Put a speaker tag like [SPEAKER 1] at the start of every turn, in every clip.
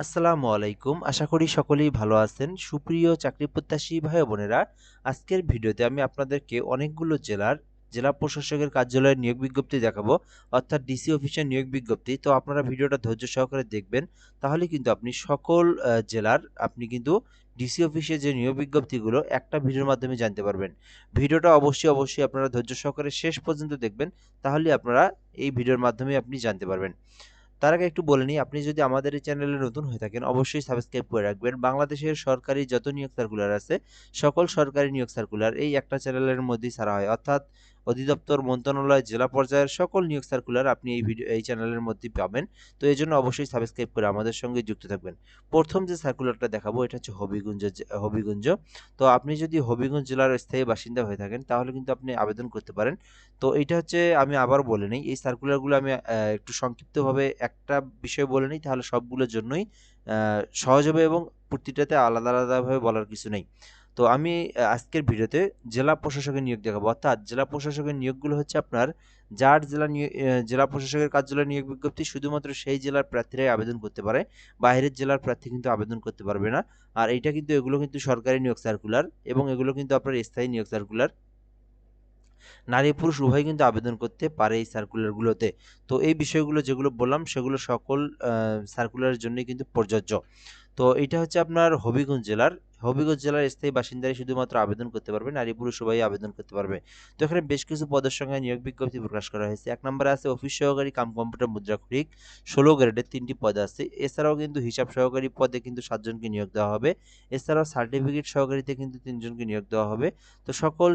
[SPEAKER 1] আসসালামু আলাইকুম। আশা করি সকলেই ভালো আছেন। সুপ্রিয় চাকরি প্রত্যাশী ভাই ও বোনেরা, আজকের ভিডিওতে আমি আপনাদেরকে অনেকগুলো জেলা প্রশাসকের কার্যালয়ের নিয়োগ বিজ্ঞপ্তি দেখাবো, অর্থাৎ ডিসি অফিসের নিয়োগ বিজ্ঞপ্তি। তো আপনারা ভিডিওটা ধৈর্য সহকারে দেখবেন, তাহলে কিন্তু আপনি সকল জেলার আপনি কিন্তু ডিসি অফিসে যে নিয়োগ বিজ্ঞপ্তিগুলো একটা ভিডিওর মাধ্যমে জানতে পারবেন। ভিডিওটা অবশ্যই আপনারা ধৈর্য সহকারে শেষ পর্যন্ত দেখবেন, তাহলে আপনারা এই ভিডিওর মাধ্যমে আপনি জানতে পারবেন। তার আগে একটু বলে নিই, আপনি যদি আমাদের এই চ্যানেলে নতুন হয়ে থাকেন অবশ্যই সাবস্ক্রাইব করে রাখবেন। বাংলাদেশের সরকারি যত নিয়োগ সার্কুলার আছে, সকল সরকারি নিয়োগ সার্কুলার এই একটা চ্যানেলের মধ্যেই ছাড়া হয়, অর্থাৎ অধিদপ্তর, মন্ত্রণালয়, জেলা পর্যায়ের সকল নিয়োগ সার্কুলার আপনি এই চ্যানেলের মধ্যেই পাবেন। তো এই জন্য অবশ্যই সাবস্ক্রাইব করে আমাদের সঙ্গে যুক্ত থাকবেন। প্রথম যে সার্কুলারটা দেখাবো এটা হচ্ছে হবিগঞ্জ। তো আপনি যদি হবিগঞ্জ জেলার স্থায়ী বাসিন্দা হয়ে থাকেন তাহলে কিন্তু আপনি আবেদন করতে পারেন। তো এইটা হচ্ছে, আমি আবার বলে নেই, এই সার্কুলারগুলো আমি একটু সংক্ষিপ্তভাবে একটা বিষয় বলে নিই, তাহলে সবগুলোর জন্যই সহজ হবে এবং প্রতিটাতে আলাদাভাবে বলার কিছু নেই। তো আমি আজকের ভিডিওতে জেলা প্রশাসকের নিয়োগ দেখাবো, অর্থাৎ জেলা প্রশাসকের নিয়োগগুলো হচ্ছে আপনার যার জেলা প্রশাসকের কার্যালয় নিয়োগ বিজ্ঞপ্তি শুধুমাত্র সেই জেলার প্রার্থীরাই আবেদন করতে পারে, বাইরের জেলার প্রার্থী কিন্তু আবেদন করতে পারবে না। আর এগুলো কিন্তু সরকারি নিয়োগ সার্কুলার এবং এগুলো কিন্তু আপনার স্থায়ী নিয়োগ সার্কুলার। নারী পুরুষ উভয় কিন্তু আবেদন করতে পারে এই সার্কুলারগুলোতে। তো এই বিষয়গুলো যেগুলো বললাম সেগুলো সকল সার্কুলারের জন্যই কিন্তু প্রযোজ্য। তো এটা হচ্ছে আপনার হবিগঞ্জ জেলার স্থায়ী বাসিন্দারাই শুধুমাত্র আবেদন করতে পারবে, নারী পুরুষ উভয়ই আবেদন করতে পারবে। তো এখানে বেশ কিছু পদের সংখ্যা নিয়োগ বিজ্ঞপ্তি প্রকাশ করা হয়েছে। এক নম্বরে আছে অফিস সহকারী কাম কম্পিউটার মুদ্রাক্ষরিক, 16 গ্রেডের 3টি পদ আছে। এছাড়াও কিন্তু হিসাব সহকারী পদে কিন্তু 7 জনকে নিয়োগ দেওয়া হবে। এছাড়াও সার্টিফিকেট সহকারীতে কিন্তু 3 জনকে নিয়োগ দেওয়া হবে। তো সকল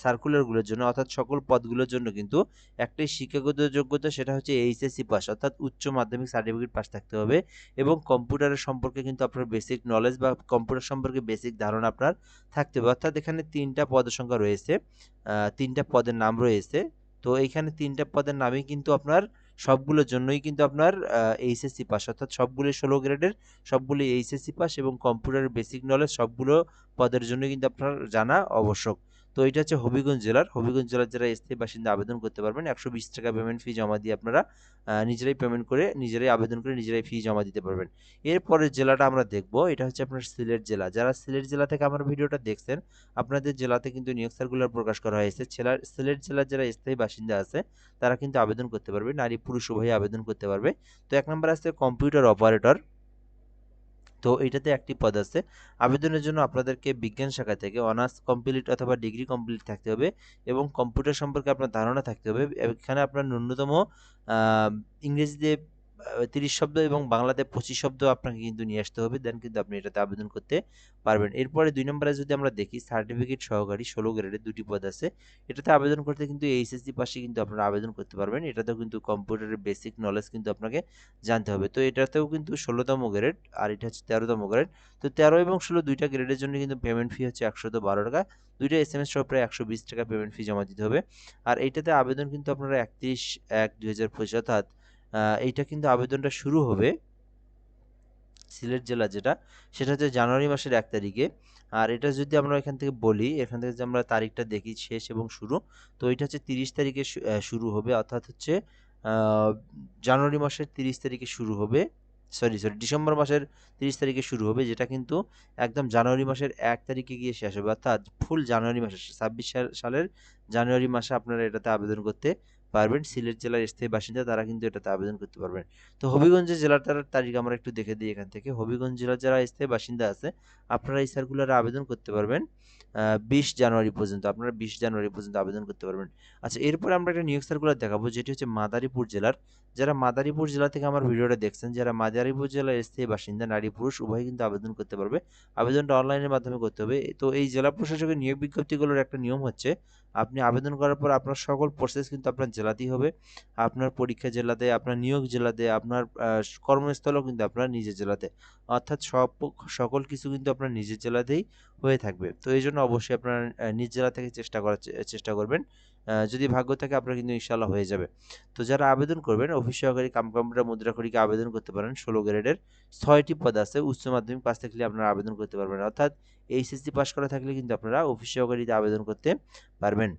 [SPEAKER 1] সার্কুলারগুলোর জন্য, অর্থাৎ সকল পদগুলোর জন্য কিন্তু একটাই শিক্ষাগত যোগ্যতা, সেটা হচ্ছে এইচএসসি পাস, অর্থাৎ উচ্চ মাধ্যমিক সার্টিফিকেট পাস থাকতে হবে এবং কম্পিউটারের সম্পর্কে কিন্তু আপনার বেসিক নলেজ বা কম্পিউটার সম্পর্কে বেসিক ধারণা আপনার থাকতে হবে। অর্থাৎ এখানে 3টা পদের সংখ্যা রয়েছে, 3টা পদের নাম রয়েছে। তো এইখানে 3টা পদের নামই কিন্তু আপনার সবগুলোর জন্যই কিন্তু আপনার এইচএসসি পাস, অর্থাৎ সবগুলো 16 গ্রেডের সবগুলো এইচএসসি পাস এবং কম্পিউটারের বেসিক নলেজ সবগুলো পদের জন্য কিন্তু আপনার জানা আবশ্যক। তো এটা হচ্ছে হবিগঞ্জ জেলার যারা স্থায়ী বাসিন্দা আবেদন করতে পারবেন। 120 টাকা পেমেন্ট ফি জমা দিয়ে আপনারা নিজেরাই পেমেন্ট করে, নিজেরাই আবেদন করে, নিজেরাই ফি জমা দিতে পারবেন। এরপরের জেলাটা আমরা দেখব, এটা হচ্ছে আপনার সিলেট জেলা। যারা সিলেট জেলা থেকে আমার ভিডিওটা দেখছেন, আপনাদের জেলাতে কিন্তু নিয়োগ সার্কুলার প্রকাশ করা হয়েছে। সিলেট জেলার যারা স্থায়ী বাসিন্দা আছে তারা কিন্তু আবেদন করতে পারবে, নারী পুরুষ উভয়ই আবেদন করতে পারবে। তো 1 নম্বরে আছে কম্পিউটার অপারেটর। তো এটাতে একটি পদ আছে। আবেদনের জন্য আপনাদেরকে বিজ্ঞান শাখা থেকে অনার্স কমপ্লিট অথবা ডিগ্রি কমপ্লিট থাকতে হবে এবং কম্পিউটার সম্পর্কে আপনার ধারণা থাকতে হবে। এখানে আপনার ন্যূনতম ইংরেজিতে 30 শব্দ এবং বাংলাতে 25 শব্দ আপনাকে কিন্তু নিয়ে আসতে হবে, দেন কিন্তু আপনি এটাতে আবেদন করতে পারবেন। এরপরে 2 নম্বরে যদি আমরা দেখি, সার্টিফিকেট সহকারী 16 গ্রেডের 2টি পদ আছে। এটাতে আবেদন করতে কিন্তু এইচএসসি পাশে কিন্তু আপনারা আবেদন করতে পারবেন। এটাতেও কিন্তু কম্পিউটারের বেসিক নলেজ কিন্তু আপনাকে জানতে হবে। তো এটাতেও কিন্তু 16তম গ্রেড, আর এটা হচ্ছে 13তম গ্রেড। তো 13 এবং 16 দুইটা গ্রেডের জন্য কিন্তু পেমেন্ট ফি হচ্ছে 112 টাকা। দুইটা এসএমএস সহ প্রায় 120 টাকা পেমেন্ট ফি জমা দিতে হবে। আর এইটাতে আবেদন কিন্তু আপনারা 31/1/2025, অর্থাৎ এইটা কিন্তু আবেদনটা শুরু হবে সিলেট জেলা যেটা, সেটা হচ্ছে জানুয়ারি মাসের 1 তারিখে। আর এটা যদি আমরা এখান থেকে বলি, এখান থেকে যদি আমরা তারিখটা দেখি শেষ এবং শুরু, তো এটা হচ্ছে 30 তারিখে শুরু হবে, অর্থাৎ হচ্ছে আহ, জানুয়ারি মাসের 30 তারিখে শুরু হবে। সরি, ডিসেম্বর মাসের 30 তারিখে শুরু হবে, যেটা কিন্তু একদম জানুয়ারি মাসের 1 তারিখে গিয়ে শেষ হবে, অর্থাৎ ফুল জানুয়ারি মাসে 26 সালের জানুয়ারি মাসে আপনারা এটাতে আবেদন করতে পারবেন। সিলেট জেলার স্থায়ী বাসিন্দা তারা কিন্তু এটাতে আবেদন করতে পারবেন। তো হবিগঞ্জ জেলাটার তারিখ আমরা একটু দেখে দিই এখান থেকে। হবিগঞ্জ জেলার যারা স্থায়ী বাসিন্দা আছে, আপনারা এই সার্কুলারে আবেদন করতে পারবেন 20 জানুয়ারি পর্যন্ত। আপনারা 20 জানুয়ারি পর্যন্ত আবেদন করতে পারবেন। আচ্ছা, এরপরে আমরা একটা নিয়োগ সার্কুলার দেখাবো, যেটি হচ্ছে মাদারীপুর জেলার। যারা মাদারীপুর জেলা থেকে আমার ভিডিওটা দেখছেন, যারা মাদারীপুর জেলার স্থায়ী বাসিন্দা নারী পুরুষ উভয় কিন্তু আবেদন করতে পারবে। আবেদনটা অনলাইনের মাধ্যমে করতে হবে। তো এই জেলা প্রশাসকের নিয়োগ বিজ্ঞপ্তিগুলোর একটা নিয়ম হচ্ছে, আপনি আবেদন করার পর আপনার সকল প্রসেস কিন্তু আপনার জেলাতেই হবে। আপনার পরীক্ষা জেলাতে, আপনার নিয়োগ জেলাতে, আপনার কর্মস্থলও কিন্তু আপনার নিজের জেলাতে, অর্থাৎ সকল কিছু কিন্তু আপনার নিজের জেলাতেই হয়ে থাকবে। তো এই জন্য অবশ্যই আপনার নিজ জেলা থেকে চেষ্টা করবেন। যদি ভাগ্য থাকে আপনার কিন্তু ইনশাল্লাহ হয়ে যাবে। তো যারা আবেদন করবেন, অফিস সহকারী কাম কম্পিউটার মুদ্রাক্ষরিকে আবেদন করতে পারেন। 16 গ্রেডের 6টি পদ আছে। উচ্চ মাধ্যমিক পাস থাকলে আপনারা আবেদন করতে পারবেন, অর্থাৎ এইচএসসি পাস করা থাকলে কিন্তু আপনারা অফিস সহকারীতে আবেদন করতে পারবেন।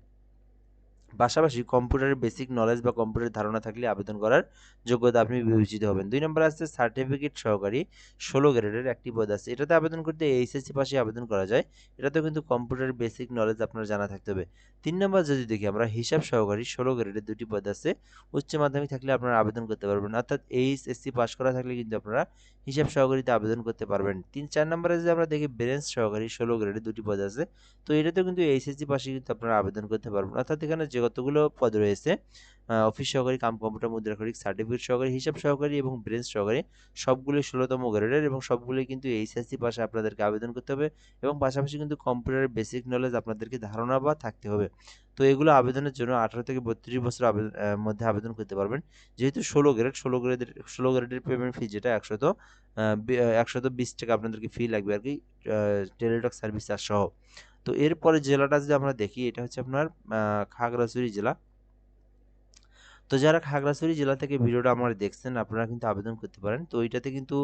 [SPEAKER 1] পাশাপাশি কম্পিউটারের বেসিক নলেজ বা কম্পিউটারের ধারণা থাকলে আবেদন করার যোগ্যতা আপনি বিবেচিত হবেন। ২ নম্বরে আছে সার্টিফিকেট সহকারী ১৬ গ্রেডের একটি পদ আছে। এটাতে আবেদন করতে এইচএসসি পাশে আবেদন করা যায়। এটাতেও কিন্তু কম্পিউটারের বেসিক নলেজ আপনার জানা থাকতে হবে। ৩ নম্বর যদি দেখি আমরা হিসাব সহকারী ১৬ গ্রেডের ২টি পদ আছে। উচ্চ মাধ্যমিক থাকলে আপনারা আবেদন করতে পারবেন। অর্থাৎ এইচএসসি পাস করা থাকলে কিন্তু আপনারা হিসাব সহকারীতে আবেদন করতে পারবেন। ৪ নম্বরে যদি আমরা দেখি ব্রেঞ্চ সহকারী ১৬ গ্রেডের ২টি পদ আছে। তো এটাতেও কিন্তু এইচএসসি পাশে কিন্তু আপনারা আবেদন করতে পারবেন। অর্থাৎ এখানে যে কতগুলো পদ রয়েছে অফিস সহকারী কাম কম্পিউটার মুদ্রাক্ষরিক, সার্টিফিকেট সহকারী, হিসাব সহকারী এবং ব্রেঞ্চ সহকারী সবগুলোই ১৬তম গ্রেডের এবং সবগুলোই কিন্তু এইচএসসি পাশে আপনাদেরকে আবেদন করতে হবে এবং পাশাপাশি কিন্তু কম্পিউটারের বেসিক নলেজ আপনাদেরকে ধারণা বা থাকতে হবে। তো এগুলো আবেদনের জন্য ১৮ থেকে ৩২ বছর মধ্যে আবেদন করতে পারবেন। যেহেতু ১৬ গ্রেডের পেমেন্ট ফি যেটা ১২০ টাকা আপনাদেরকে ফি লাগবে আরকি টেলিটক সার্ভিস চার্জ সহ। তো এরপরে জেলাটা যদি আমরা দেখি এটা হচ্ছে আপনার খাগড়াছড়ি জেলা। তো যারা খাগড়াছড়ি জেলা থেকে ভিডিওটা আমার দেখছেন আপনারা কিন্তু আবেদন করতে পারেন। তো এইটাতে কিন্তু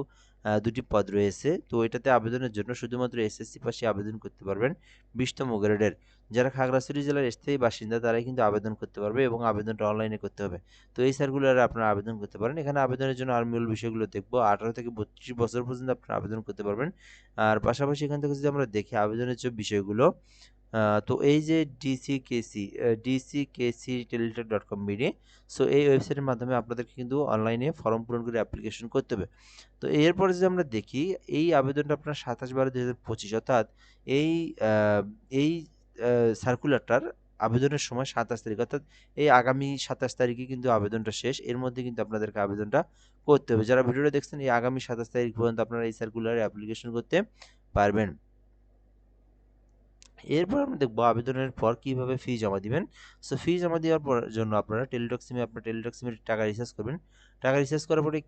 [SPEAKER 1] ২টি পদ রয়েছে। তো এটাতে আবেদনের জন্য শুধুমাত্র এসএসসি পাশে আবেদন করতে পারবেন ২০তম গ্রেডের। যারা খাগড়াছড়ি জেলার স্থায়ী বাসিন্দা তারাই কিন্তু আবেদন করতে পারবে এবং আবেদনটা অনলাইনে করতে হবে। তো এই সার্কুলারে আপনারা আবেদন করতে পারেন। এখানে আবেদনের জন্য আর মূল বিষয়গুলো দেখব। ১৮ থেকে ৩২ বছর পর্যন্ত আপনারা আবেদন করতে পারবেন। আর পাশাপাশি এখান থেকে যদি আমরা দেখি আবেদনের যে বিষয়গুলো তো এই যে ডিসিকেসি টেলিটক.com বিডি, সো এই ওয়েবসাইটের মাধ্যমে আপনাদেরকে কিন্তু অনলাইনে ফর্ম পূরণ করে অ্যাপ্লিকেশন করতে হবে। তো এরপরে যদি আমরা দেখি এই আবেদনটা আপনার ২৭/১২/২০২৫ অর্থাৎ এই আ এই সার্কুলারটার আবেদনের সময় ২৭ তারিখ অর্থাৎ এই আগামী ২৭ তারিখে কিন্তু আবেদনটা শেষ। এর মধ্যে কিন্তু আপনাদেরকে আবেদনটা করতে হবে। যারা ভিডিওটা দেখছেন এই আগামী ২৭ তারিখ পর্যন্ত আপনারা এই সার্কুলারে অ্যাপ্লিকেশন করতে পারবেন। এরপর আমরা দেখব আবেদনের পর কিভাবে ফি জমা দিবেন। সো ফি জমা দেওয়ার জন্য আপনারা টেলিটক সিমে আপনার টেলিটক সিমের টাকা রিচার্জ করবেন। টাকা রিচার্জ করার পরে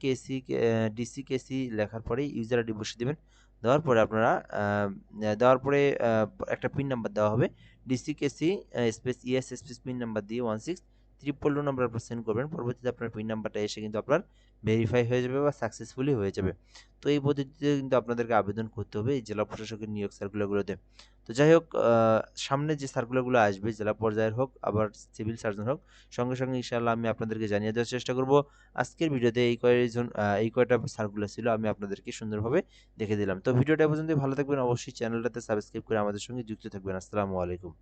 [SPEAKER 1] ডিসি কেসি লেখার পরে ইউজার আইডি বসিয়ে দিবেন। দেওয়ার পরে আপনারা দেওয়ার পরে একটা পিন নাম্বার দেওয়া হবে। DCKC space ES space pin number দিয়ে 16 নাম্বার আপনার সেন্ড করবেন। পরবর্তীতে আপনার পিন নাম্বারটা এসে কিন্তু আপনার ভেরিফাই হয়ে যাবে বা সাকসেসফুলি হয়ে যাবে। তো এই পদ্ধতিতে কিন্তু আপনাদেরকে আবেদন করতে হবে এই জেলা প্রশাসকের নিয়োগ সার্কুলারগুলোতে। তো যাই হোক সামনে যে সার্কুলারগুলো আসবে জেলা পর্যায়ের হোক আবার সিভিল সার্জন হোক সঙ্গে ইনশাআল্লাহ আমি আপনাদেরকে জানিয়ে দেওয়ার চেষ্টা করব। আজকের ভিডিওতে এই কয়টা সার্কুলার ছিল আমি আপনাদেরকে সুন্দরভাবে দেখে দিলাম। তো ভিডিওটা এ পর্যন্তই ভালো থাকবেন। অবশ্যই চ্যানেলটাতে সাবস্ক্রাইব করে আমাদের সঙ্গে যুক্ত থাকবেন। আসসালামু আলাইকুম।